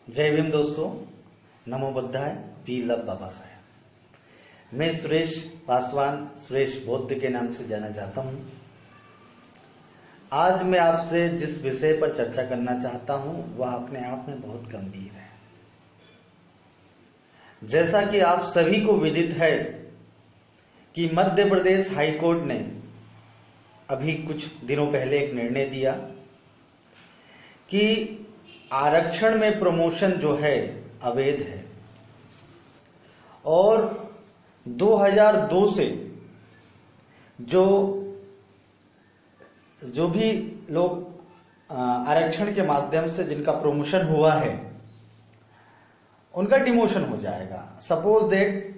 जय भीम दोस्तों, नमो बुद्धाय, we love Baba Saheb. मैं सुरेश पासवान, सुरेश बौद्ध के नाम से जाना जाता हूं। आज मैं आपसे जिस विषय पर चर्चा करना चाहता हूं वह अपने आप में बहुत गंभीर है। जैसा कि आप सभी को विदित है कि मध्य प्रदेश हाई कोर्ट ने अभी कुछ दिनों पहले एक निर्णय दिया कि आरक्षण में प्रमोशन जो है अवैध है और 2002 से जो भी लोग आरक्षण के माध्यम से जिनका प्रमोशन हुआ है उनका डिमोशन हो जाएगा। सपोज दैट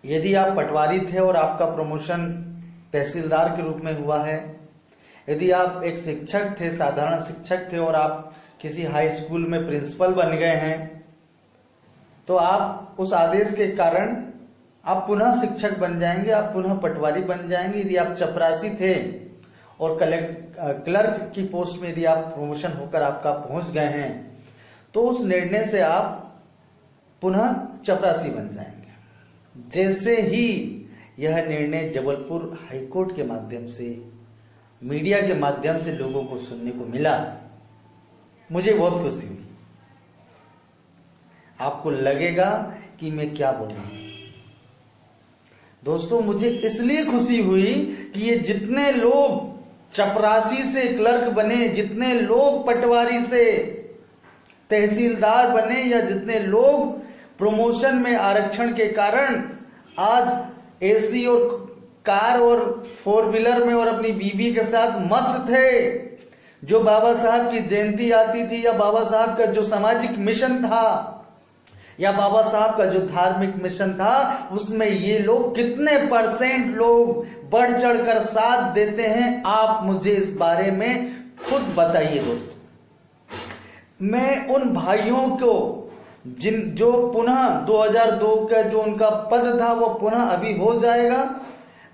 यदि आप पटवारी थे और आपका प्रमोशन तहसीलदार के रूप में हुआ है, यदि आप एक शिक्षक थे, साधारण शिक्षक थे और आप किसी हाई स्कूल में प्रिंसिपल बन गए हैं, तो आप उस आदेश के कारण आप पुनः शिक्षक बन जाएंगे, आप पुनः पटवारी बन जाएंगे। यदि आप चपरासी थे और क्लर्क की पोस्ट में यदि आप प्रमोशन होकर आपका पहुंच गए हैं तो उस निर्णय से आप पुनः चपरासी बन जाएंगे। जैसे ही यह निर्णय जबलपुर हाईकोर्ट के माध्यम से, मीडिया के माध्यम से लोगों को सुनने को मिला, मुझे बहुत खुशी हुई। आपको लगेगा कि मैं क्या बोल रहा हूं। दोस्तों, मुझे इसलिए खुशी हुई कि ये जितने लोग चपरासी से क्लर्क बने, जितने लोग पटवारी से तहसीलदार बने, या जितने लोग प्रमोशन में आरक्षण के कारण आज एसी और कार और 4 व्हीलर में और अपनी बीवी के साथ मस्त थे, जो बाबा साहब की जयंती आती थी, या बाबा साहब का जो सामाजिक मिशन था, या बाबा साहब का जो धार्मिक मिशन था, उसमें ये लोग कितने % लोग बढ़ चढ़कर साथ देते हैं, आप मुझे इस बारे में खुद बताइए। दोस्तों, मैं उन भाइयों को जो पुनः 2002 का जो उनका पद था वो पुनः अभी हो जाएगा,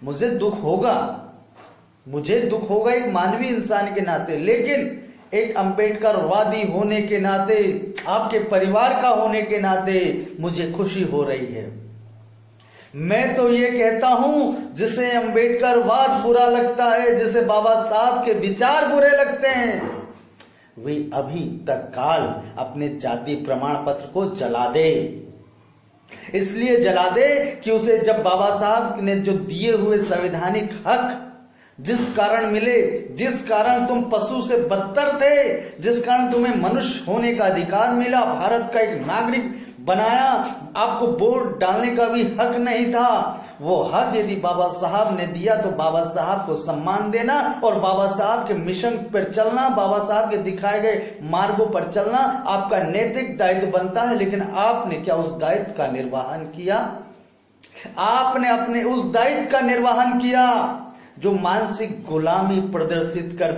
मुझे दुख होगा एक मानवीय इंसान के नाते, लेकिन एक अंबेडकरवादी होने के नाते, आपके परिवार का होने के नाते मुझे खुशी हो रही है। मैं तो ये कहता हूं, जिसे अंबेडकरवाद बुरा लगता है, जिसे बाबा साहब के विचार बुरे लगते हैं, वे अभी तत्काल अपने जाति प्रमाण पत्र को जला दे। इसलिए जला दे कि उसे जब बाबा साहब ने जो दिए हुए संवैधानिक हक जिस कारण मिले, जिस कारण तुम पशु से बदतर थे, जिस कारण तुम्हें मनुष्य होने का अधिकार मिला, भारत का एक नागरिक बनाया, आपको वोट डालने का भी हक नहीं था, वो हक यदि बाबा साहब ने दिया तो बाबा साहब को सम्मान देना और बाबा साहब के मिशन पर चलना, बाबा साहब के दिखाए गए मार्गों पर चलना आपका नैतिक दायित्व बनता है। लेकिन आपने क्या उस दायित्व का निर्वहन किया? आपने अपने उस दायित्व का निर्वहन किया जो मानसिक गुलामी प्रदर्शित कर